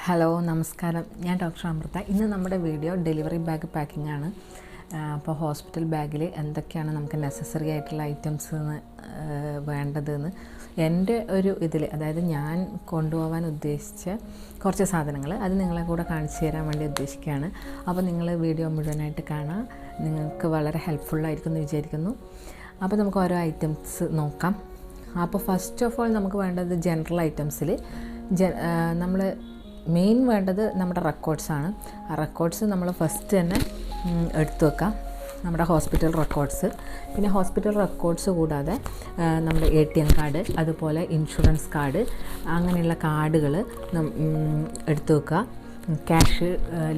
Hello നമസ്കാരം, ഞാൻ doctor Amrita. ഇന്ന് നമ്മുടെ വീഡിയോ ഡെലിവറി ബാഗ് പാക്കിംഗ് ആണ്. അപ്പോൾ ഹോസ്പിറ്റൽ ബാഗിൽ എന്തൊക്കെയാണ് നമുക്ക് നെസസറി ആയിട്ടുള്ള ഐറ്റംസ് വേണ്ടതെന്ന് എൻ്റെ ഒരു ഇതിൽ, അതായത് ഞാൻ കൊണ്ടുപോകാൻ ഉദ്ദേശിച്ച കുറച്ച് സാധനങ്ങൾ അത് നിങ്ങളെ കൂടെ കാണിച്ചു തരാൻ വേണ്ടി ഉദ്ദേശിക്കുകയാണ്. അപ്പോൾ നിങ്ങൾ വീഡിയോ മുഴുവനായിട്ട് കാണാം, നിങ്ങൾക്ക് വളരെ ഹെൽപ്ഫുള്ളായിരിക്കും എന്ന് വിചാരിക്കുന്നു. അപ്പോൾ നമുക്ക് ഓരോ ഐറ്റംസ് നോക്കാം. അപ്പോൾ ഫസ്റ്റ് ഓഫ് ഓൾ നമുക്ക് വേണ്ടത് ജനറൽ ഐറ്റംസിൽ നമ്മൾ മെയിൻ വേണ്ടത് നമ്മുടെ റെക്കോർഡ്സാണ്. ആ റെക്കോർഡ്സ് നമ്മൾ ഫസ്റ്റ് തന്നെ എടുത്തു വെക്കാം, നമ്മുടെ ഹോസ്പിറ്റൽ റെക്കോർഡ്സ്. പിന്നെ ഹോസ്പിറ്റൽ റെക്കോർഡ്സ് കൂടാതെ നമ്മുടെ ATM കാർഡ്, അതുപോലെ ഇൻഷുറൻസ് കാർഡ്, അങ്ങനെയുള്ള കാർഡുകൾ എടുത്തു വെക്കുക. ക്യാഷ്,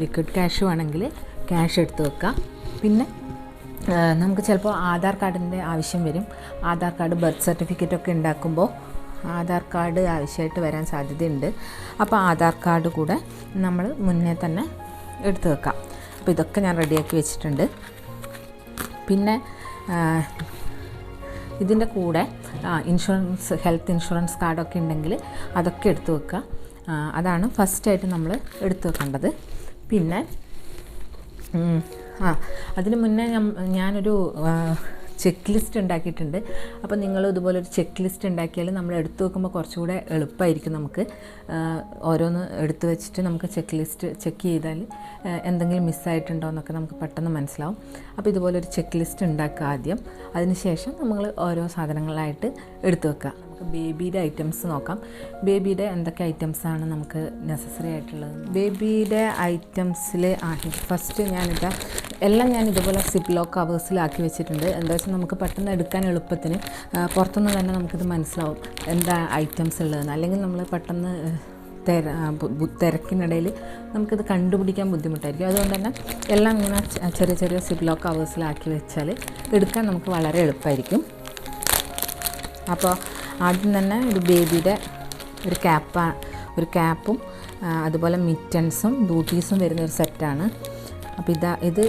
ലിക്വിഡ് ക്യാഷ് വേണമെങ്കിൽ ക്യാഷ് എടുത്തു വെക്കുക. പിന്നെ നമുക്ക് ചിലപ്പോൾ ആധാർ കാർഡിൻ്റെ ആവശ്യം വരും. ആധാർ കാർഡ്, ബർത്ത് സർട്ടിഫിക്കറ്റൊക്കെ ഉണ്ടാക്കുമ്പോൾ ആധാർ കാർഡ് ആവശ്യമായിട്ട് വരാൻ സാധ്യതയുണ്ട്. അപ്പോൾ ആധാർ കാർഡ് കൂടെ നമ്മൾ മുന്നേ തന്നെ എടുത്തു വെക്കാം. അപ്പോൾ ഇതൊക്കെ ഞാൻ റെഡിയാക്കി വെച്ചിട്ടുണ്ട്. പിന്നെ ഇതിൻ്റെ കൂടെ ഇൻഷുറൻസ്, ഹെൽത്ത് ഇൻഷുറൻസ് കാർഡൊക്കെ ഉണ്ടെങ്കിൽ അതൊക്കെ എടുത്തു വെക്കുക. അതാണ് ഫസ്റ്റായിട്ട് നമ്മൾ എടുത്തു വെക്കേണ്ടത്. പിന്നെ അതിന് മുന്നേ ഞാനൊരു ചെക്ക് ലിസ്റ്റ് ഉണ്ടാക്കിയിട്ടുണ്ട്. അപ്പോൾ നിങ്ങൾ ഇതുപോലൊരു ചെക്ക് ലിസ്റ്റ് ഉണ്ടാക്കിയാൽ നമ്മൾ എടുത്തു വെക്കുമ്പോൾ കുറച്ചുകൂടെ എളുപ്പമായിരിക്കും. നമുക്ക് ഓരോന്ന് എടുത്തു വെച്ചിട്ട് നമുക്ക് ചെക്ക് ലിസ്റ്റ് ചെക്ക് ചെയ്താൽ എന്തെങ്കിലും മിസ്സായിട്ടുണ്ടോ എന്നൊക്കെ നമുക്ക് പെട്ടെന്ന് മനസ്സിലാവും. അപ്പോൾ ഇതുപോലൊരു ചെക്ക് ലിസ്റ്റ് ഉണ്ടാക്കുക ആദ്യം. അതിനുശേഷം നമ്മൾ ഓരോ സാധനങ്ങളായിട്ട് എടുത്തു വെക്കുക. നമുക്ക് ബേബിയുടെ ഐറ്റംസ് നോക്കാം. ബേബിയുടെ എന്തൊക്കെ ഐറ്റംസാണ് നമുക്ക് നെസസറി ആയിട്ടുള്ളത്? ബേബിയുടെ ഐറ്റംസിൽ ഫസ്റ്റ് എല്ലാം ഞാൻ ഇതുപോലെ സിപ്ലോ കവേഴ്സിലാക്കി വെച്ചിട്ടുണ്ട്. എന്താ വെച്ചാൽ നമുക്ക് പെട്ടെന്ന് എടുക്കാൻ എളുപ്പത്തിന് പുറത്തുനിന്ന് തന്നെ നമുക്കിത് മനസ്സിലാവും എന്താ ഐറ്റംസ് ഉള്ളതെന്ന്. അല്ലെങ്കിൽ നമ്മൾ പെട്ടെന്ന് തിരക്കിനിടയിൽ നമുക്കിത് കണ്ടുപിടിക്കാൻ ബുദ്ധിമുട്ടായിരിക്കും. അതുകൊണ്ട് തന്നെ എല്ലാം ഇങ്ങനെ ചെറിയ ചെറിയ സിപ്ലോ കവേഴ്സിലാക്കി വെച്ചാൽ എടുക്കാൻ നമുക്ക് വളരെ എളുപ്പമായിരിക്കും. അപ്പോൾ ആദ്യം തന്നെ ഒരു ബേബിയുടെ ഒരു ക്യാപ്പും അതുപോലെ മിറ്റൻസും ബൂട്ടീസും വരുന്ന ഒരു സെറ്റാണ്. അപ്പോൾ ഇത്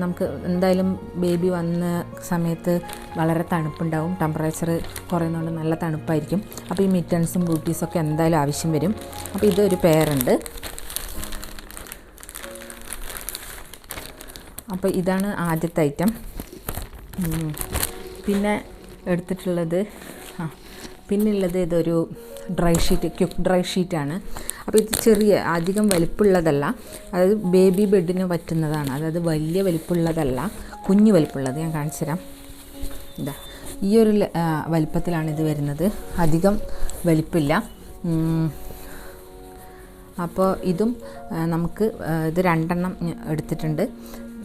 നമുക്ക് എന്തായാലും ബേബി വന്ന സമയത്ത് വളരെ തണുപ്പുണ്ടാവും, ടെമ്പറേച്ചർ കുറയുന്നതുകൊണ്ട് നല്ല തണുപ്പായിരിക്കും. അപ്പോൾ ഈ മിറ്റൻസും ബൂട്ടീസൊക്കെ എന്തായാലും ആവശ്യം വരും. അപ്പോൾ ഇതൊരു പെയറുണ്ട്. അപ്പോൾ ഇതാണ് ആദ്യത്തെ ഐറ്റം. പിന്നെ എടുത്തിട്ടുള്ളത് പിന്നുള്ളത് ഇതൊരു ക്വിക്ക് ഡ്രൈ ഷീറ്റാണ്. അപ്പോൾ ഇത് അധികം വലിപ്പമുള്ളതല്ല, അതായത് ബേബി ബെഡിന് പറ്റുന്നതാണ്. അതായത് വലിയ വലിപ്പമുള്ളതല്ല, കുഞ്ഞു വലിപ്പമുള്ളത്. ഞാൻ കാണിച്ചു തരാം. ഇതാ ഈ ഒരു വലിപ്പത്തിലാണ് ഇത് വരുന്നത്, അധികം വലിപ്പമില്ല. അപ്പോൾ ഇതും നമുക്ക് ഇത് 2 എണ്ണം എടുത്തിട്ടുണ്ട്.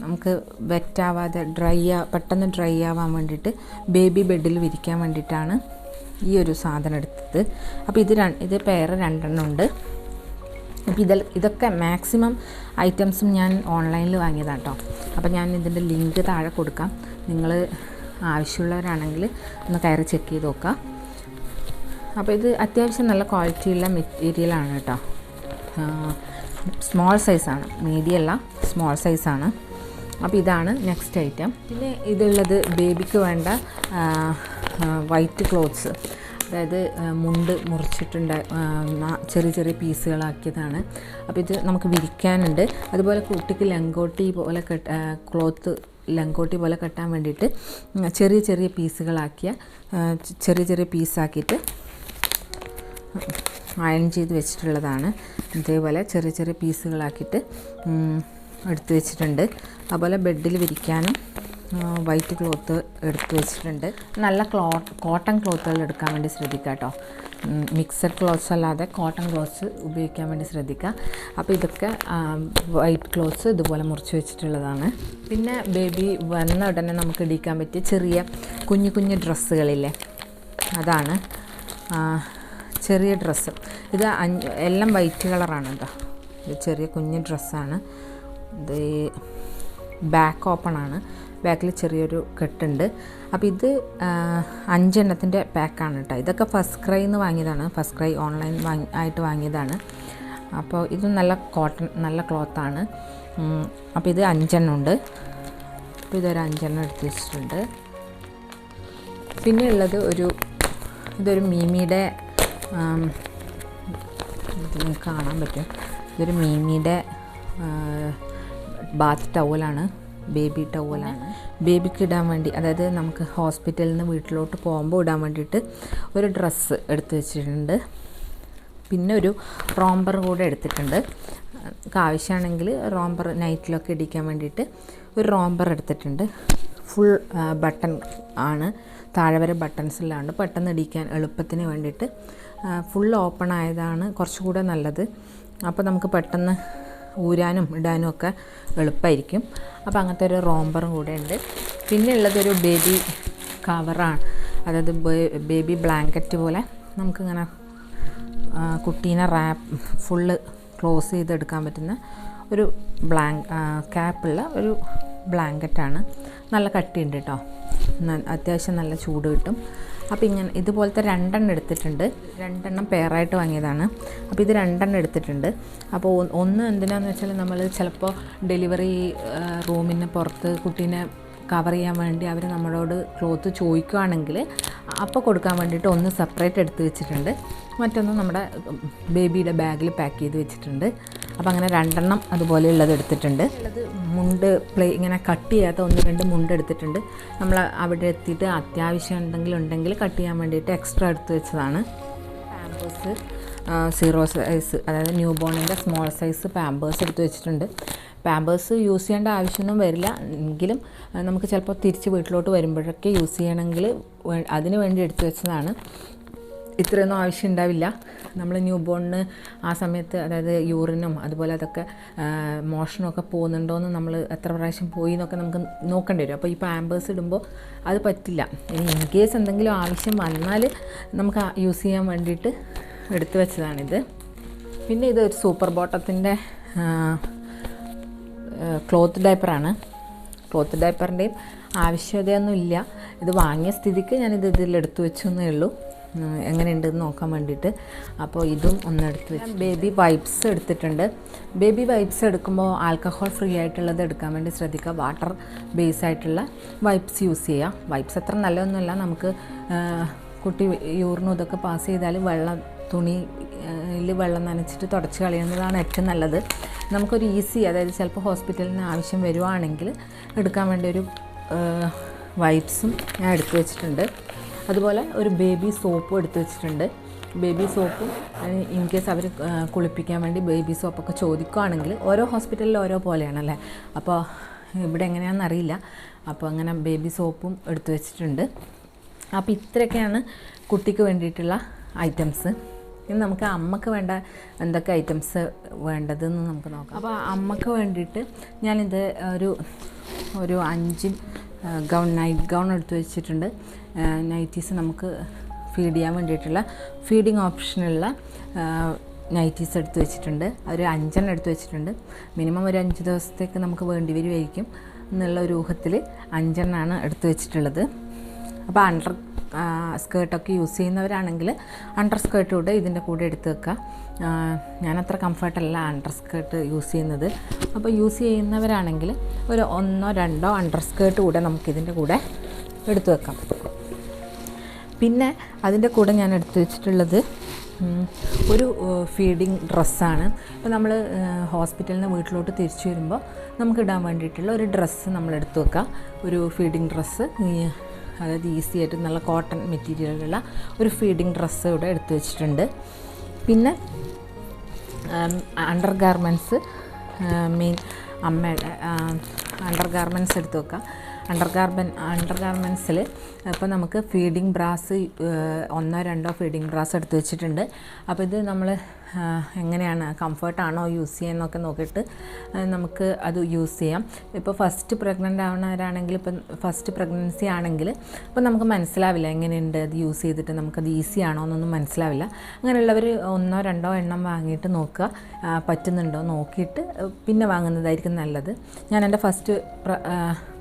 നമുക്ക് വെറ്റാവാതെ പെട്ടെന്ന് ഡ്രൈ ആവാൻ വേണ്ടിയിട്ട് ബേബി ബെഡിൽ വിരിക്കാൻ വേണ്ടിയിട്ടാണ് ഈ ഒരു സാധനം എടുത്തത്. അപ്പോൾ ഇത് പെയർ 2 എണ്ണം ഉണ്ട്. അപ്പോൾ ഇതൊക്കെ മാക്സിമം ഐറ്റംസും ഞാൻ ഓൺലൈനിൽ വാങ്ങിയതാണ് കേട്ടോ. അപ്പോൾ ഞാൻ ഇതിൻ്റെ ലിങ്ക് താഴെ കൊടുക്കാം. നിങ്ങൾ ആവശ്യമുള്ളവരാണെങ്കിൽ ഒന്ന് കയറി ചെക്ക് ചെയ്ത് നോക്കാം. അപ്പോൾ ഇത് അത്യാവശ്യം നല്ല ക്വാളിറ്റിയുള്ള മെറ്റീരിയലാണ് കേട്ടോ. സ്മോൾ സൈസാണ്, മീഡിയം അല്ല, സ്മോൾ സൈസാണ്. അപ്പോൾ ഇതാണ് നെക്സ്റ്റ് ഐറ്റം. പിന്നെ ഇതുള്ളത് ബേബിക്ക് വേണ്ട വൈറ്റ് ക്ലോത്ത്സ്, അതായത് മുണ്ട് മുറിച്ചിട്ടുണ്ട്, ചെറിയ ചെറിയ പീസുകളാക്കിയതാണ്. അപ്പോൾ ഇത് നമുക്ക് വിരിക്കാനുണ്ട്. അതുപോലെ കുട്ടിക്ക് ലങ്കോട്ടി പോലെ ലങ്കോട്ടി പോലെ കെട്ടാൻ വേണ്ടിയിട്ട് ചെറിയ ചെറിയ പീസാക്കിയിട്ട് അയൺ ചെയ്ത് വെച്ചിട്ടുള്ളതാണ്. ഇതേപോലെ ചെറിയ ചെറിയ പീസുകളാക്കിയിട്ട് എടുത്ത് വെച്ചിട്ടുണ്ട്. അതുപോലെ ബെഡിൽ വിരിക്കാനും വൈറ്റ് ക്ലോത്ത് എടുത്ത് വെച്ചിട്ടുണ്ട്. നല്ല കോട്ടൺ ക്ലോത്തുകൾ എടുക്കാൻ വേണ്ടി ശ്രദ്ധിക്കുക കേട്ടോ. മിക്സഡ് ക്ലോത്ത്സ് അല്ലാതെ കോട്ടൺ ക്ലോത്ത്സ് ഉപയോഗിക്കാൻ വേണ്ടി ശ്രദ്ധിക്കുക. അപ്പോൾ ഇതൊക്കെ വൈറ്റ് ക്ലോത്ത്സ് ഇതുപോലെ മുറിച്ച് വെച്ചിട്ടുള്ളതാണ്. പിന്നെ ബേബി വന്ന ഉടനെ നമുക്ക് ഇടിക്കാൻ പറ്റിയ ചെറിയ കുഞ്ഞു കുഞ്ഞു ഡ്രസ്സുകളില്ലേ, അതാണ് ചെറിയ ഡ്രസ്സ്. ഇത് എല്ലാം വൈറ്റ് കളറാണ് കേട്ടോ. ഇത് ചെറിയ കുഞ്ഞു ഡ്രസ്സാണ്. ഇത് ബാക്ക് ഓപ്പൺ ആണ്, ബാക്കിൽ ചെറിയൊരു കെട്ടുണ്ട്. അപ്പോൾ ഇത് 5 എണ്ണത്തിൻ്റെ പാക്കാണ് കേട്ടോ. ഇതൊക്കെ ഫസ്റ്റ് ക്രൈന്ന് വാങ്ങിയതാണ്, ഫസ്റ്റ് ക്രൈ ഓൺലൈൻ ആയിട്ട് വാങ്ങിയതാണ്. അപ്പോൾ ഇത് നല്ല ക്ലോത്താണ്. അപ്പോൾ ഇത് 5 എണ്ണം ഉണ്ട്. അപ്പോൾ ഇതൊരു 5 എണ്ണം എടുത്ത് വെച്ചിട്ടുണ്ട്. പിന്നെ ഉള്ളത് ഇതൊരു മീമിയുടെ, കാണാൻ പറ്റും, ഇതൊരു മീമിയുടെ ബാത്ത് ടവലാണ്, ബേബി ടവലാണ്. ബേബിക്ക് ഇടാൻ വേണ്ടി, അതായത് നമുക്ക് ഹോസ്പിറ്റലിൽ നിന്ന് വീട്ടിലോട്ട് പോകുമ്പോൾ ഇടാൻ വേണ്ടിയിട്ട് ഒരു ഡ്രസ്സ് എടുത്ത് വെച്ചിട്ടുണ്ട്. പിന്നെ ഒരു റോംബർ കൂടെ എടുത്തിട്ടുണ്ട്. ആവശ്യമാണെങ്കിൽ റോംബർ നൈറ്റിലൊക്കെ ഇടിക്കാൻ വേണ്ടിയിട്ട് ഒരു റോംബർ എടുത്തിട്ടുണ്ട്. ഫുൾ ബട്ടൺ ആണ്, താഴെ വരെ ബട്ടൺസ് ഇല്ലാണ്ട് പെട്ടെന്ന് ഇടിക്കാൻ എളുപ്പത്തിന് വേണ്ടിയിട്ട് ഫുൾ ഓപ്പൺ ആയതാണ് കുറച്ചുകൂടെ നല്ലത്. അപ്പോൾ നമുക്ക് പെട്ടെന്ന് ഊരാനും ഇടാനും ഒക്കെ എളുപ്പമായിരിക്കും. അപ്പോൾ അങ്ങനത്തെ ഒരു റോംബറും കൂടെ ഉണ്ട്. പിന്നെ ഉള്ളതൊരു ബേബി കവറാണ്, അതായത് ബേബി ബ്ലാങ്കറ്റ് പോലെ നമുക്കിങ്ങനെ കുട്ടീനെ ഫുള്ള് ക്ലോസ് ചെയ്തെടുക്കാൻ പറ്റുന്ന ഒരു ക്യാപ്പുള്ള ഒരു ബ്ലാങ്കറ്റാണ്. നല്ല കട്ടിയുണ്ട് കേട്ടോ, അത്യാവശ്യം നല്ല ചൂട് കിട്ടും. അപ്പോൾ ഇങ്ങനെ ഇതുപോലത്തെ 2 എണ്ണം എടുത്തിട്ടുണ്ട്. 2 എണ്ണം പെയറായിട്ട് വാങ്ങിയതാണ്. അപ്പോൾ ഇത് 2 എണ്ണം എടുത്തിട്ടുണ്ട്. അപ്പോൾ ഒന്ന് എന്തിനാന്ന് വെച്ചാൽ നമ്മൾ ചിലപ്പോൾ ഡെലിവറി റൂമിന് പുറത്ത് കുട്ടീനെ കവർ ചെയ്യാൻ വേണ്ടി അവർ നമ്മളോട് ക്ലോത്ത് ചോദിക്കുകയാണെങ്കിൽ അപ്പോൾ കൊടുക്കാൻ വേണ്ടിയിട്ട് ഒന്ന് സെപ്പറേറ്റ് എടുത്ത് വെച്ചിട്ടുണ്ട്. മറ്റൊന്ന് നമ്മുടെ ബേബിയുടെ ബാഗിൽ പാക്ക് ചെയ്ത് വെച്ചിട്ടുണ്ട്. അപ്പോൾ അങ്ങനെ 2 എണ്ണം അതുപോലെയുള്ളത് എടുത്തിട്ടുണ്ട്. ഉള്ളത് മുണ്ട് ഇങ്ങനെ കട്ട് ചെയ്യാത്ത 1-2 മുണ്ട് എടുത്തിട്ടുണ്ട്. നമ്മൾ അവിടെ എത്തിയിട്ട് അത്യാവശ്യം ഉണ്ടെങ്കിൽ കട്ട് ചെയ്യാൻ വേണ്ടിയിട്ട് എക്സ്ട്രാ എടുത്ത് വെച്ചതാണ്. പാമ്പേഴ്സ് 0 സൈസ്, അതായത് ന്യൂ ബോണിൻ്റെ സ്മോൾ സൈസ് പാമ്പേഴ്സ് എടുത്ത് വെച്ചിട്ടുണ്ട്. പാമ്പേഴ്സ് യൂസ് ചെയ്യേണ്ട ആവശ്യമൊന്നും വരില്ല, എങ്കിലും നമുക്ക് ചിലപ്പോൾ തിരിച്ച് വീട്ടിലോട്ട് വരുമ്പോഴൊക്കെ യൂസ് ചെയ്യണമെങ്കിൽ അതിന് വേണ്ടി എടുത്ത് വെച്ചതാണ്. ഇത്രയൊന്നും ആവശ്യം ഉണ്ടാവില്ല. നമ്മൾ ന്യൂ ബോണിന് ആ സമയത്ത്, അതായത് യൂറിനും അതുപോലെ അതൊക്കെ മോഷണമൊക്കെ പോകുന്നുണ്ടോയെന്ന് നമ്മൾ എത്ര പ്രാവശ്യം പോയി എന്നൊക്കെ നമുക്ക് നോക്കേണ്ടി വരും. അപ്പോൾ ഈ പാമ്പേഴ്സ് ഇടുമ്പോൾ അത് പറ്റില്ല. ഇൻ കേസ് എന്തെങ്കിലും ആവശ്യം വന്നാൽ നമുക്ക് യൂസ് ചെയ്യാൻ വേണ്ടിയിട്ട് എടുത്തു വെച്ചതാണിത്. പിന്നെ ഇത് ഒരു സൂപ്പർ ബോട്ടത്തിൻ്റെ ക്ലോത്ത് ഡയപ്പറാണ്. ക്ലോത്ത് ഡയപ്പറിൻ്റെയും ആവശ്യകതയൊന്നും ഇല്ല. ഇത് വാങ്ങിയ സ്ഥിതിക്ക് ഞാനിത് ഇതിലെടുത്ത് വെച്ചെന്നേ ഉള്ളൂ, എങ്ങനെയുണ്ടെന്ന് നോക്കാൻ വേണ്ടിയിട്ട്. അപ്പോൾ ഇതും ഒന്നെടുത്ത് വെച്ച്. ബേബി വൈപ്സ് എടുത്തിട്ടുണ്ട്. ബേബി വൈപ്സ് എടുക്കുമ്പോൾ ആൽക്കഹോൾ ഫ്രീ ആയിട്ടുള്ളത് എടുക്കാൻ വേണ്ടി ശ്രദ്ധിക്കുക. വാട്ടർ ബേസ് ആയിട്ടുള്ള വൈപ്സ് യൂസ് ചെയ്യുക. വൈപ്സ് അത്ര നല്ലതൊന്നുമല്ല, നമുക്ക് കുട്ടി യൂറിനും ഇതൊക്കെ പാസ് ചെയ്താൽ തുണിയിൽ വെള്ളം നനച്ചിട്ട് തുടച്ച് കളയുന്നതാണ് ഏറ്റവും നല്ലത്. നമുക്കൊരു ഈസി, അതായത് ചിലപ്പോൾ ഹോസ്പിറ്റലിന് ആവശ്യം വരുവാണെങ്കിൽ എടുക്കാൻ വേണ്ടി ഒരു വൈപ്സും ഞാൻ എടുത്തു വെച്ചിട്ടുണ്ട്. അതുപോലെ ഒരു ബേബി സോപ്പും എടുത്തു വെച്ചിട്ടുണ്ട്. ബേബി സോപ്പും ഇൻ കേസ് അവർ കുളിപ്പിക്കാൻ വേണ്ടി ബേബി സോപ്പൊക്കെ ചോദിക്കുകയാണെങ്കിൽ, ഓരോ ഹോസ്പിറ്റലിലും ഓരോ പോലെയാണല്ലേ, അപ്പോൾ ഇവിടെ എങ്ങനെയാണെന്ന് അറിയില്ല. അപ്പോൾ അങ്ങനെ ബേബി സോപ്പും എടുത്തു വെച്ചിട്ടുണ്ട്. അപ്പോൾ ഇത്രയൊക്കെയാണ് കുട്ടിക്ക് വേണ്ടിയിട്ടുള്ള ഐറ്റംസ്. ഇനി നമുക്ക് അമ്മക്ക് വേണ്ട എന്തൊക്കെ ഐറ്റംസ് വേണ്ടതെന്ന് നമുക്ക് നോക്കാം. അപ്പോൾ അമ്മക്ക് വേണ്ടിയിട്ട് ഞാനിത് ഒരു 5 നൈറ്റ് ഗൗൺ എടുത്ത് വെച്ചിട്ടുണ്ട്. നൈറ്റീസ് നമുക്ക് ഫീഡ് ചെയ്യാൻ വേണ്ടിയിട്ടുള്ള ഫീഡിങ് ഓപ്ഷനുള്ള നൈറ്റീസ് എടുത്ത് വെച്ചിട്ടുണ്ട്. ഒരു 5 എണ്ണം എടുത്ത് വെച്ചിട്ടുണ്ട്. മിനിമം ഒരു 5 ദിവസത്തേക്ക് നമുക്ക് വേണ്ടി വരുമായിരിക്കും എന്നുള്ള ഒരു ഊഹത്തിൽ 5 എണ്ണമാണ് എടുത്ത് വെച്ചിട്ടുള്ളത്. അപ്പോൾ അണ്ടർ സ്കേർട്ടൊക്കെ യൂസ് ചെയ്യുന്നവരാണെങ്കിൽ അണ്ടർ സ്കേർട്ട് കൂടെ ഇതിൻ്റെ കൂടെ എടുത്ത് വെക്കുക. ഞാനത്ര കംഫർട്ടല്ല അണ്ടർ സ്കേർട്ട് യൂസ് ചെയ്യുന്നത്. അപ്പോൾ യൂസ് ചെയ്യുന്നവരാണെങ്കിൽ ഒരു 1-2 അണ്ടർ സ്കേർട്ട് കൂടെ നമുക്കിതിൻ്റെ കൂടെ എടുത്ത് വെക്കാം. പിന്നെ അതിൻ്റെ കൂടെ ഞാൻ എടുത്ത് വെച്ചിട്ടുള്ളത് ഒരു ഫീഡിങ് ഡ്രസ്സാണ്. ഇപ്പോൾ നമ്മൾ ഹോസ്പിറ്റലിൽ നിന്ന് വീട്ടിലോട്ട് തിരിച്ചു വരുമ്പോൾ നമുക്ക് ഇടാൻ വേണ്ടിയിട്ടുള്ള ഒരു ഡ്രസ്സ് നമ്മൾ എടുത്ത് വെക്കുക. ഒരു ഫീഡിങ് ഡ്രസ്സ്, അതായത് ഈസി ആയിട്ട് നല്ല കോട്ടൺ മെറ്റീരിയലുള്ള ഒരു ഫീഡിങ് ഡ്രസ്സ് ഇവിടെ എടുത്ത് വെച്ചിട്ടുണ്ട്. പിന്നെ അണ്ടർ ഗാർമെൻറ്റ്സ്, മെയിൻ അമ്മയുടെ അണ്ടർ ഗാർമെൻറ്റ്സ് എടുത്ത് വെക്കുക. അണ്ടർ ഗാർമെൻറ്റ്സിൽ ഇപ്പോൾ നമുക്ക് ഫീഡിങ് ബ്രാസ് 1-2 ഫീഡിങ് ബ്രാസ് എടുത്ത് വെച്ചിട്ടുണ്ട്. അപ്പോൾ ഇത് നമ്മൾ എങ്ങനെയാണ്, കംഫർട്ടാണോ യൂസ് ചെയ്യുന്നതൊക്കെ നോക്കിയിട്ട് നമുക്ക് അത് യൂസ് ചെയ്യാം. ഇപ്പോൾ ഫസ്റ്റ് പ്രഗ്നൻ്റ് ആവുന്നവരാണെങ്കിൽ, ഇപ്പം ഫസ്റ്റ് പ്രഗ്നൻസി ആണെങ്കിൽ ഇപ്പോൾ നമുക്ക് മനസ്സിലാവില്ല എങ്ങനെയുണ്ട് അത് യൂസ് ചെയ്തിട്ട്, നമുക്കത് ഈസി ആണോ എന്നൊന്നും മനസ്സിലാവില്ല. അങ്ങനെയുള്ളവർ 1-2 എണ്ണം വാങ്ങിയിട്ട് നോക്കുക, പറ്റുന്നുണ്ടോ നോക്കിയിട്ട് പിന്നെ വാങ്ങുന്നതായിരിക്കും നല്ലത്. ഞാൻ എൻ്റെ ഫസ്റ്റ്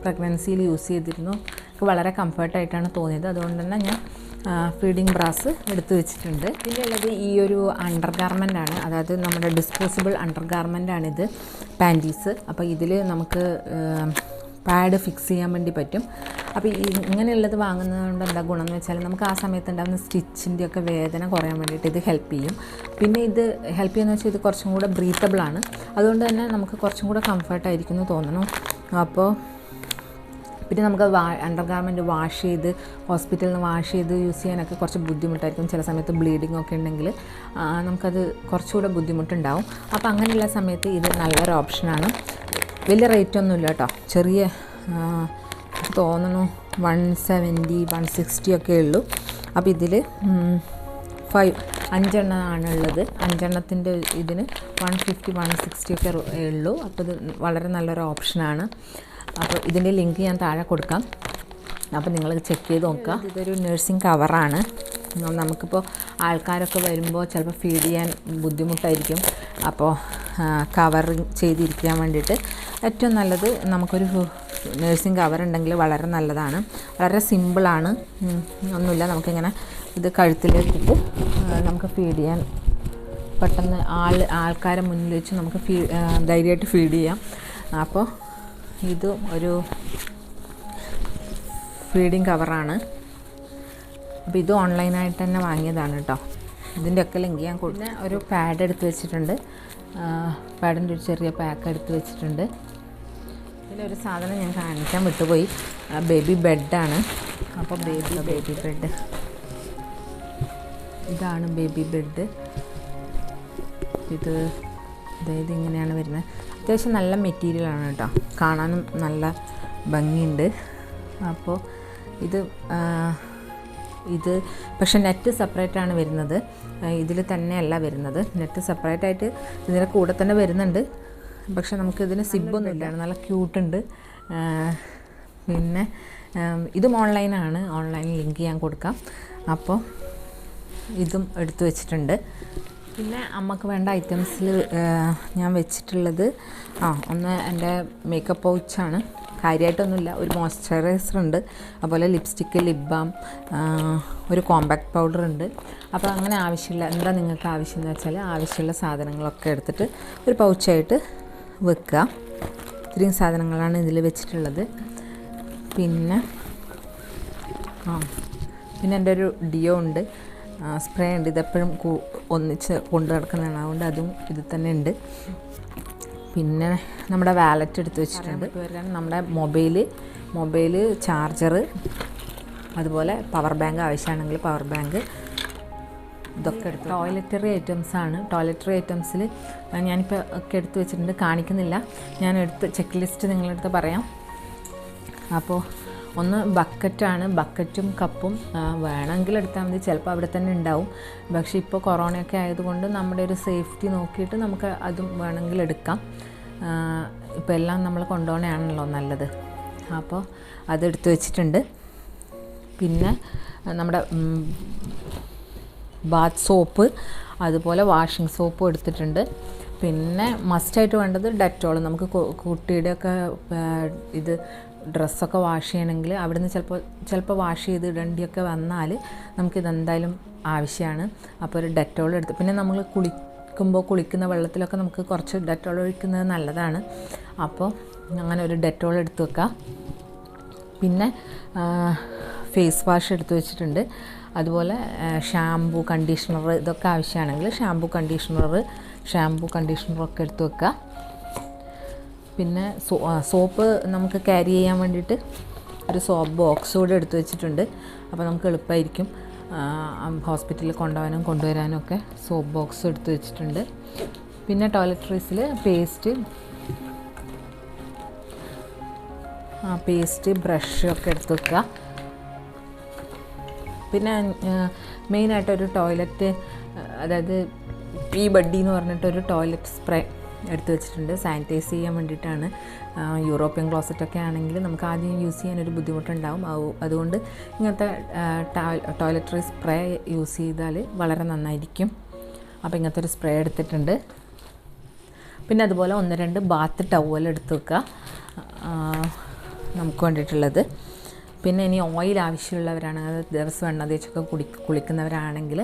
പ്രഗ്നൻസിയിൽ യൂസ് ചെയ്തിരുന്നു, എനിക്ക് വളരെ കംഫർട്ടായിട്ടാണ് തോന്നിയത്. അതുകൊണ്ട് തന്നെ ഞാൻ ഫീഡിങ് ബ്രാസ് എടുത്തു വെച്ചിട്ടുണ്ട്. പിന്നെ ഉള്ളത് ഈ ഒരു അണ്ടർ ഗാർമെൻ്റാണ്, അതായത് നമ്മുടെ ഡിസ്പോസിബിൾ അണ്ടർ ഗാർമെൻ്റാണിത്, പാൻറ്റീസ്. അപ്പോൾ ഇതിൽ നമുക്ക് പാഡ് ഫിക്സ് ചെയ്യാൻ വേണ്ടി പറ്റും. അപ്പോൾ ഇങ്ങനെയുള്ളത് വാങ്ങുന്നത് കൊണ്ട് എന്താ ഗുണം എന്ന് വെച്ചാൽ നമുക്ക് ആ സമയത്ത് ഉണ്ടാകുന്ന സ്റ്റിച്ചിൻ്റെയൊക്കെ വേദന കുറയാൻ വേണ്ടിയിട്ട് ഇത് ഹെൽപ്പ് ചെയ്യും. പിന്നെ ഇത് ഹെൽപ്പ് ചെയ്യുന്ന വെച്ചാൽ ഇത് കുറച്ചും കൂടെ ബ്രീത്തബിളാണ്. അതുകൊണ്ട് തന്നെ നമുക്ക് കുറച്ചും കൂടെ കംഫർട്ടായിരിക്കും എന്ന് തോന്നുന്നു. അപ്പോൾ പിന്നെ നമുക്ക് അണ്ടർ ഗാർമെൻറ്റ് വാഷ് ചെയ്ത് ഹോസ്പിറ്റലിൽ നിന്ന് വാഷ് ചെയ്ത് യൂസ് ചെയ്യാനൊക്കെ കുറച്ച് ബുദ്ധിമുട്ടായിരിക്കും. ചില സമയത്ത് ബ്ലീഡിങ് ഒക്കെ ഉണ്ടെങ്കിൽ നമുക്കത് കുറച്ചുകൂടെ ബുദ്ധിമുട്ടുണ്ടാവും. അപ്പോൾ അങ്ങനെയുള്ള സമയത്ത് ഇത് നല്ലൊരു ഓപ്ഷനാണ്. വലിയ റേറ്റൊന്നുമില്ല കേട്ടോ, ചെറിയ തോന്നുന്നു 170 160 ഒക്കെ ഉള്ളൂ. അപ്പോൾ ഇതിൽ 5 എണ്ണമാണ് ഉള്ളത്. 5 എണ്ണത്തിൻ്റെ ഇതിന് 150 160 ഒക്കെ ഉള്ളൂ. അപ്പോൾ ഇത് വളരെ നല്ലൊരു ഓപ്ഷനാണ്. അപ്പോൾ ഇതിൻ്റെ ലിങ്ക് ഞാൻ താഴെ കൊടുക്കാം. അപ്പോൾ നിങ്ങൾ ചെക്ക് ചെയ്ത് നോക്കുക. ഇതൊരു നഴ്സിംഗ് കവറാണ്. നമുക്കിപ്പോൾ ആൾക്കാരൊക്കെ വരുമ്പോൾ ചിലപ്പോൾ ഫീഡ് ചെയ്യാൻ ബുദ്ധിമുട്ടായിരിക്കും. അപ്പോൾ കവറിങ് ചെയ്തിരിക്കാൻ വേണ്ടിയിട്ട് ഏറ്റവും നല്ലത് നമുക്കൊരു നഴ്സിംഗ് കവർ ഉണ്ടെങ്കിൽ വളരെ നല്ലതാണ്. വളരെ സിമ്പിളാണ്, ഒന്നുമില്ല. നമുക്കിങ്ങനെ ഇത് കഴുത്തിലേക്കിട്ട് നമുക്ക് ഫീഡ് ചെയ്യാൻ പെട്ടെന്ന് ആൾക്കാരെ മുന്നിൽ വെച്ച് നമുക്ക് ധൈര്യമായിട്ട് ഫീഡ് ചെയ്യാം. അപ്പോൾ ഇതും ഒരു ഫീഡിങ് കവറാണ്. അപ്പോൾ ഇത് ഓൺലൈനായിട്ട് തന്നെ വാങ്ങിയതാണ് കേട്ടോ. ഇതിൻ്റെയൊക്കെ ലിങ്ക് ഞാൻ കൊടുത്ത ഒരു പാഡ് എടുത്ത് വെച്ചിട്ടുണ്ട്. പാഡിൻ്റെ ഒരു ചെറിയ പാക്ക് എടുത്ത് വെച്ചിട്ടുണ്ട്. ഇതിലൊരു സാധനം ഞാൻ കാണിക്കാൻ വിട്ടുപോയി, ബേബി ബെഡാണ്. അപ്പോൾ ബേബി ബെഡ് ഇതാണ് ബേബി ബെഡ്. അതായത് ഇങ്ങനെയാണ് വരുന്നത്. അത്യാവശ്യം നല്ല മെറ്റീരിയലാണ് കേട്ടോ, കാണാനും നല്ല ഭംഗിയുണ്ട്. അപ്പോൾ ഇത് പക്ഷെ നെറ്റ് സെപ്പറേറ്റാണ് വരുന്നത്, ഇതിൽ തന്നെയല്ല വരുന്നത്. നെറ്റ് സെപ്പറേറ്റായിട്ട് ഇതിൻ്റെ കൂടെ തന്നെ വരുന്നുണ്ട്. പക്ഷെ നമുക്കിതിന് സിബൊന്നുമില്ല, നല്ല ക്യൂട്ടുണ്ട്. പിന്നെ ഇതും ഓൺലൈനാണ്, ഓൺലൈൻ ലിങ്ക് ഞാൻ കൊടുക്കാം. അപ്പോൾ ഇതും എടുത്തു വെച്ചിട്ടുണ്ട്. പിന്നെ അമ്മക്ക് വേണ്ട ഐറ്റംസിൽ ഞാൻ വെച്ചിട്ടുള്ളത് ഒന്ന് എൻ്റെ മേക്കപ്പ് പൗച്ചാണ്. കാര്യമായിട്ടൊന്നുമില്ല, ഒരു മോയ്സ്ചറൈസർ ഉണ്ട്, അതുപോലെ ലിപ്സ്റ്റിക്ക്, ലിപ്ബാം, ഒരു കോമ്പാക്ട് പൗഡർ ഉണ്ട്. അപ്പോൾ അങ്ങനെ ആവശ്യമില്ല, എന്താ നിങ്ങൾക്ക് ആവശ്യമെന്ന് വെച്ചാൽ ആവശ്യമുള്ള സാധനങ്ങളൊക്കെ എടുത്തിട്ട് ഒരു പൗച്ചായിട്ട് വെക്കുക. ഇത്രയും സാധനങ്ങളാണ് ഇതിൽ വെച്ചിട്ടുള്ളത്. പിന്നെ എൻ്റെ ഒരു ഡിയോ ഉണ്ട്, സ്പ്രേ ഉണ്ട്. ഇതെപ്പോഴും ഒന്നിച്ച് കൊണ്ടു നടക്കുന്നതാണ്, അതുകൊണ്ട് അതും ഇത് തന്നെ ഉണ്ട്. പിന്നെ നമ്മുടെ വാലറ്റ് എടുത്ത് വെച്ചിട്ടുണ്ട്. നമ്മുടെ മൊബൈൽ ചാർജർ, അതുപോലെ പവർ ബാങ്ക് ആവശ്യമാണെങ്കിൽ പവർ ബാങ്ക്, ഇതൊക്കെ എടുത്ത്. ടോയ്ലറ്ററി ഐറ്റംസാണ്. ടോയ്ലറ്ററി ഐറ്റംസിൽ ഞാനിപ്പോൾ ഒക്കെ എടുത്ത് വെച്ചിട്ടുണ്ട്, കാണിക്കുന്നില്ല. ഞാൻ ചെക്ക് ലിസ്റ്റ് നിങ്ങളടുത്ത് പറയാം. അപ്പോൾ ഒന്ന് ബക്കറ്റാണ്. ബക്കറ്റും കപ്പും വേണമെങ്കിൽ എടുത്താൽ മതി, ചിലപ്പോൾ അവിടെ തന്നെ ഉണ്ടാവും. പക്ഷേ ഇപ്പോൾ കൊറോണയൊക്കെ ആയതുകൊണ്ട് നമ്മുടെ ഒരു സേഫ്റ്റി നോക്കിയിട്ട് നമുക്ക് അതും വേണമെങ്കിൽ എടുക്കാം. ഇപ്പോൾ എല്ലാം നമ്മൾ കൊണ്ടുപോകണയാണല്ലോ നല്ലത്. അപ്പോൾ അതെടുത്ത് വെച്ചിട്ടുണ്ട്. പിന്നെ നമ്മുടെ ബാത്ത് സോപ്പ്, അതുപോലെ വാഷിംഗ് സോപ്പും എടുത്തിട്ടുണ്ട്. പിന്നെ മസ്റ്റായിട്ട് വേണ്ടത് ഡെറ്റോൾ. നമുക്ക് കുട്ടിയുടെയൊക്കെ ഇത് ഡ്രസ്സൊക്കെ വാഷ് ചെയ്യണമെങ്കിൽ അവിടുന്ന് ചിലപ്പോൾ വാഷ് ചെയ്ത് ഇടേണ്ടിയൊക്കെ വന്നാൽ നമുക്കിതെന്തായാലും ആവശ്യമാണ്. അപ്പോൾ ഒരു ഡെറ്റോൾ എടുത്ത്, പിന്നെ നമ്മൾ കുളിക്കുന്ന വെള്ളത്തിലൊക്കെ നമുക്ക് കുറച്ച് ഡെറ്റോൾ ഒഴിക്കുന്നത് നല്ലതാണ്. അപ്പോൾ അങ്ങനെ ഒരു ഡെറ്റോൾ എടുത്ത് വെക്കുക. പിന്നെ ഫേസ് വാഷ് എടുത്ത് വെച്ചിട്ടുണ്ട്. അതുപോലെ ഷാമ്പു, കണ്ടീഷണർ, ഇതൊക്കെ ആവശ്യമാണെങ്കിൽ ഷാമ്പു കണ്ടീഷണറൊക്കെ എടുത്ത് വെക്കുക. പിന്നെ സോപ്പ് നമുക്ക് ക്യാരി ചെയ്യാൻ വേണ്ടിയിട്ട് ഒരു സോപ്പ് ബോക്സ് കൂടെ എടുത്ത് വെച്ചിട്ടുണ്ട്. അപ്പോൾ നമുക്ക് എളുപ്പമായിരിക്കും ഹോസ്പിറ്റലിൽ കൊണ്ടുവരാനും ഒക്കെ സോപ്പ് ബോക്സ് എടുത്ത് വെച്ചിട്ടുണ്ട്. പിന്നെ ടോയ്ലറ്ററീസിൽ പേസ്റ്റ് ബ്രഷ് ഒക്കെ എടുത്ത് വെക്കുക. പിന്നെ മെയിനായിട്ടൊരു ടോയ്ലറ്റ്, അതായത് ഈ ബഡ്ഡി എന്ന് പറഞ്ഞിട്ടൊരു ടോയ്ലറ്റ് സ്പ്രേ എടുത്ത് വെച്ചിട്ടുണ്ട്, സാനിറ്റൈസ് ചെയ്യാൻ വേണ്ടിയിട്ടാണ്. യൂറോപ്യൻ ക്ലോസറ്റൊക്കെ ആണെങ്കിൽ നമുക്ക് ആദ്യം യൂസ് ചെയ്യാനൊരു ബുദ്ധിമുട്ടുണ്ടാവും. അതുകൊണ്ട് ഇങ്ങനത്തെ ടോയ്ലറ്ററി സ്പ്രേ യൂസ് ചെയ്താൽ വളരെ നന്നായിരിക്കും. അപ്പോൾ ഇങ്ങനത്തെ ഒരു സ്പ്രേ എടുത്തിട്ടുണ്ട്. പിന്നെ അതുപോലെ 1-2 ബാത്ത് ടവൽ എടുത്ത് വെക്കുക നമുക്ക് വേണ്ടിയിട്ടുള്ളത്. പിന്നെ ഇനി ഓയിൽ ആവശ്യമുള്ളവരാണ്, അത് ദിവസം എണ്ണ തേച്ചൊക്കെ കുളിക്കുന്നവരാണെങ്കിൽ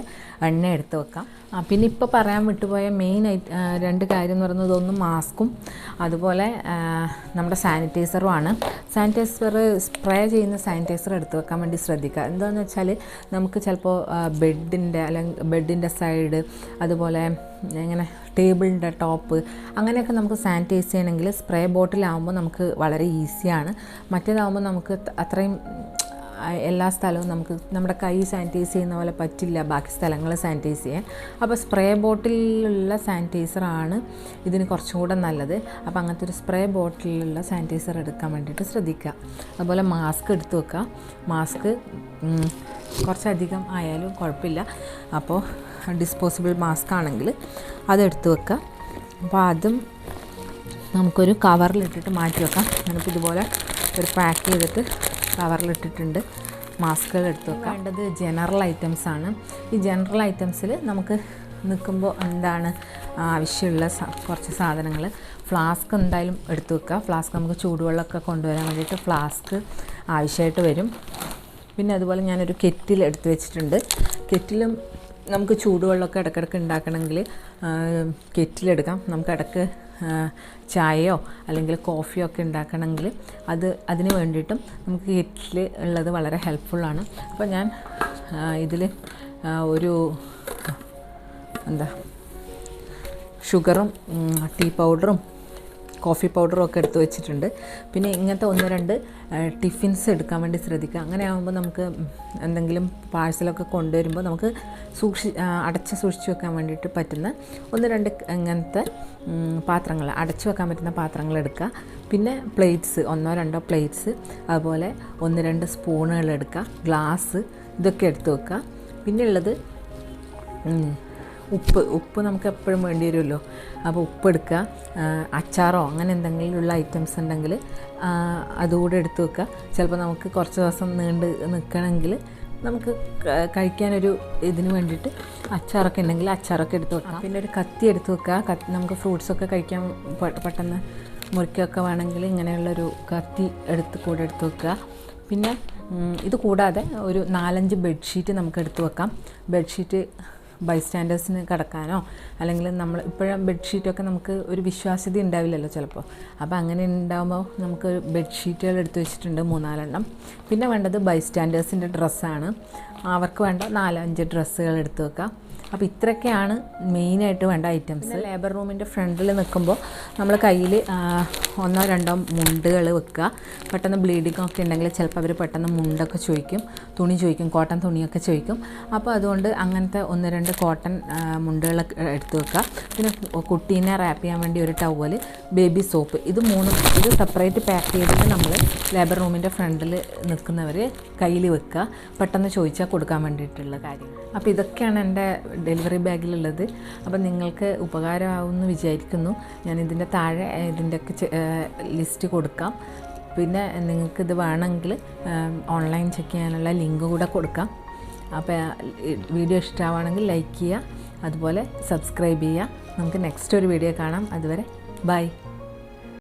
എണ്ണ എടുത്ത് വെക്കാം. പിന്നെ ഇപ്പോൾ പറയാൻ വിട്ടുപോയ മെയിൻ 2 കാര്യം എന്ന് പറയുന്നത് ഒന്ന് മാസ്കും അതുപോലെ നമ്മുടെ സാനിറ്റൈസറുമാണ്. സാനിറ്റൈസർ സ്പ്രേ ചെയ്യുന്ന സാനിറ്റൈസർ എടുത്ത് വെക്കാൻ വേണ്ടി ശ്രദ്ധിക്കുക. എന്താണെന്ന് വെച്ചാൽ നമുക്ക് ചിലപ്പോൾ ബെഡിൻ്റെ സൈഡ്, അതുപോലെ ഇങ്ങനെ ടേബിളിൻ്റെ ടോപ്പ്, അങ്ങനെയൊക്കെ നമുക്ക് സാനിറ്റൈസ് ചെയ്യണമെങ്കിൽ സ്പ്രേ ബോട്ടിലാകുമ്പോൾ നമുക്ക് വളരെ ഈസിയാണ്. മറ്റേതാകുമ്പോൾ നമുക്ക് അത്രയും എല്ലാ സ്ഥലവും നമുക്ക് നമ്മുടെ കൈ സാനിറ്റൈസ് ചെയ്യുന്ന പോലെ പറ്റില്ല ബാക്കി സ്ഥലങ്ങൾ സാനിറ്റൈസ് ചെയ്യാൻ. അപ്പോൾ സ്പ്രേ ബോട്ടിലുള്ള സാനിറ്റൈസറാണ് ഇതിന് കുറച്ചും കൂടെ നല്ലത്. അപ്പോൾ അങ്ങനത്തെ ഒരു സ്പ്രേ ബോട്ടിലുള്ള സാനിറ്റൈസർ എടുക്കാൻ വേണ്ടിയിട്ട് ശ്രദ്ധിക്കുക. അതുപോലെ മാസ്ക് എടുത്ത് വെക്കുക. മാസ്ക് കുറച്ചധികം ആയാലും കുഴപ്പമില്ല. അപ്പോൾ ഡിസ്പോസിബിൾ മാസ്ക് ആണെങ്കിൽ അതെടുത്ത് വെക്കുക. അപ്പോൾ അതും നമുക്കൊരു കവറിലിട്ടിട്ട് മാറ്റി വെക്കാം. ഞാനിപ്പോൾ ഇതുപോലെ ഒരു പാക്ക് ചെയ്തിട്ട് കവറിലിട്ടിട്ടുണ്ട്. മാസ്കുകൾ എടുത്ത് വെക്കാം. വേണ്ടത് ജനറൽ ഐറ്റംസാണ്. ഈ ജനറൽ ഐറ്റംസിൽ നമുക്ക് നിൽക്കുമ്പോൾ എന്താണ് ആവശ്യമുള്ള കുറച്ച് സാധനങ്ങൾ. ഫ്ലാസ്ക് എന്തായാലും എടുത്ത് വെക്കുക. ഫ്ലാസ്ക് നമുക്ക് ചൂടുവെള്ളമൊക്കെ കൊണ്ടുവരാൻ വേണ്ടിയിട്ട് ഫ്ലാസ്ക് ആവശ്യമായിട്ട് വരും. പിന്നെ അതുപോലെ ഞാനൊരു കെറ്റിൽ എടുത്ത് വെച്ചിട്ടുണ്ട്. കെറ്റിലും നമുക്ക് ചൂടുവെള്ളമൊക്കെ ഇടയ്ക്കിടയ്ക്ക് ഉണ്ടാക്കണമെങ്കിൽ കെറ്റിലെടുക്കാം. നമുക്ക് ഇടയ്ക്ക് ചായയോ അല്ലെങ്കിൽ കോഫിയോ ഒക്കെ ഉണ്ടാക്കണമെങ്കിൽ അതിന് വേണ്ടിയിട്ടും നമുക്ക് കെറ്റിൽ ഉള്ളത് വളരെ ഹെൽപ്ഫുള്ളാണ്. അപ്പോൾ ഞാൻ ഇതിൽ ഒരു ഷുഗറും ടീ പൗഡറും കോഫി പൗഡറും ഒക്കെ എടുത്ത് വെച്ചിട്ടുണ്ട്. പിന്നെ ഇങ്ങനത്തെ 1-2 ടിഫിൻസ് എടുക്കാൻ വേണ്ടി ശ്രദ്ധിക്കുക. അങ്ങനെ ആകുമ്പോൾ നമുക്ക് എന്തെങ്കിലും പാഴ്സലൊക്കെ കൊണ്ടുവരുമ്പോൾ നമുക്ക് അടച്ച് സൂക്ഷിച്ച് വെക്കാൻ വേണ്ടിയിട്ട് പറ്റുന്ന 1-2 ഇങ്ങനത്തെ പാത്രങ്ങൾ, അടച്ചു വെക്കാൻ പറ്റുന്ന പാത്രങ്ങൾ എടുക്കുക. പിന്നെ പ്ലേറ്റ്സ്, 1-2 പ്ലേറ്റ്സ്, അതുപോലെ 1-2 സ്പൂണുകൾ എടുക്കുക. ഗ്ലാസ്, ഇതൊക്കെ എടുത്ത് വെക്കുക. പിന്നെ ഉള്ളത് ഉപ്പ് നമുക്ക് എപ്പോഴും വേണ്ടി വരുമല്ലോ. അപ്പോൾ ഉപ്പ് എടുക്കുക. അച്ചാറോ അങ്ങനെ എന്തെങ്കിലും ഉള്ള ഐറ്റംസ് ഉണ്ടെങ്കിൽ അതുകൂടെ എടുത്ത് വെക്കുക. ചിലപ്പോൾ നമുക്ക് കുറച്ച് ദിവസം നീണ്ട് നിൽക്കണമെങ്കിൽ നമുക്ക് കഴിക്കാനൊരു ഇതിന് വേണ്ടിയിട്ട് അച്ചാറൊക്കെ ഉണ്ടെങ്കിൽ അച്ചാറൊക്കെ എടുത്ത് വെക്കാം. പിന്നെ ഒരു കത്തി എടുത്ത് വെക്കുക. നമുക്ക് ഫ്രൂട്ട്സൊക്കെ കഴിക്കാൻ പെട്ടെന്ന് മുറിക്കൊക്കെ വേണമെങ്കിൽ ഇങ്ങനെയുള്ളൊരു കത്തി കൂടെ എടുത്ത് വെക്കുക. പിന്നെ ഇത് കൂടാതെ ഒരു 4-5 ബെഡ്ഷീറ്റ് നമുക്ക് എടുത്ത് വെക്കാം. ബെഡ്ഷീറ്റ് ബൈസ്റ്റാൻഡേഴ്സിന് കിടക്കാനോ, അല്ലെങ്കിൽ നമ്മൾ ഇപ്പോഴും ബെഡ്ഷീറ്റൊക്കെ നമുക്ക് ഒരു വിശ്വാസ്യത ഉണ്ടാവില്ലല്ലോ ചിലപ്പോൾ. അപ്പോൾ അങ്ങനെ ഉണ്ടാകുമ്പോൾ നമുക്ക് ബെഡ്ഷീറ്റുകൾ എടുത്ത് വെച്ചിട്ടുണ്ട് 3-4 പിന്നെ വേണ്ടത് ബൈസ്റ്റാൻഡേഴ്സിൻ്റെ ഡ്രസ്സാണ്. അവർക്ക് വേണ്ട 4-5 ഡ്രസ്സുകൾ എടുത്ത് വെക്കാം. അപ്പോൾ ഇത്രയൊക്കെയാണ് മെയിനായിട്ട് വേണ്ട ഐറ്റംസ്. ലേബർ റൂമിൻ്റെ ഫ്രണ്ടിൽ നിൽക്കുമ്പോൾ നമ്മൾ കയ്യിൽ 1-2 മുണ്ടുകൾ വെക്കുക. പെട്ടെന്ന് ബ്ലീഡിങ് ഒക്കെ ഉണ്ടെങ്കിൽ ചിലപ്പോൾ അവർ പെട്ടെന്ന് മുണ്ടൊക്കെ ചോദിക്കും, തുണി ചോദിക്കും, കോട്ടൺ തുണിയൊക്കെ ചോദിക്കും. അപ്പോൾ അതുകൊണ്ട് അങ്ങനത്തെ 1-2 കോട്ടൺ മുണ്ടുകൾ എടുത്ത് വെക്കുക. പിന്നെ കുട്ടീനെ റാപ്പ് ചെയ്യാൻ വേണ്ടി ഒരു ടവൽ, ബേബി സോപ്പ്, ഇത് സെപ്പറേറ്റ് പാക്ക് ചെയ്തിട്ട് നമ്മൾ ലേബർ റൂമിൻ്റെ ഫ്രണ്ടിൽ നിൽക്കുന്നവർ കയ്യിൽ വെക്കുക, പെട്ടെന്ന് ചോദിച്ചാൽ കൊടുക്കാൻ വേണ്ടിയിട്ടുള്ള കാര്യം. അപ്പോൾ ഇതൊക്കെയാണ് എൻ്റെ ഡെലിവറി ബാഗിലുള്ളത്. അപ്പോൾ നിങ്ങൾക്ക് ഉപകാരമാവുമെന്ന് വിചാരിക്കുന്നു. ഞാൻ ഇതിൻ്റെ താഴെ ഇതിൻ്റെയൊക്കെ ലിസ്റ്റ് കൊടുക്കാം. പിന്നെ നിങ്ങൾക്കിത് വേണമെങ്കിൽ ഓൺലൈൻ ചെക്ക് ചെയ്യാനുള്ള ലിങ്ക് കൂടെ കൊടുക്കാം. അപ്പോൾ വീഡിയോ ഇഷ്ടമാവുകയാണെങ്കിൽ ലൈക്ക് ചെയ്യുക, അതുപോലെ സബ്സ്ക്രൈബ് ചെയ്യുക. നമുക്ക് നെക്സ്റ്റ് ഒരു വീഡിയോ കാണാം. അതുവരെ ബൈ.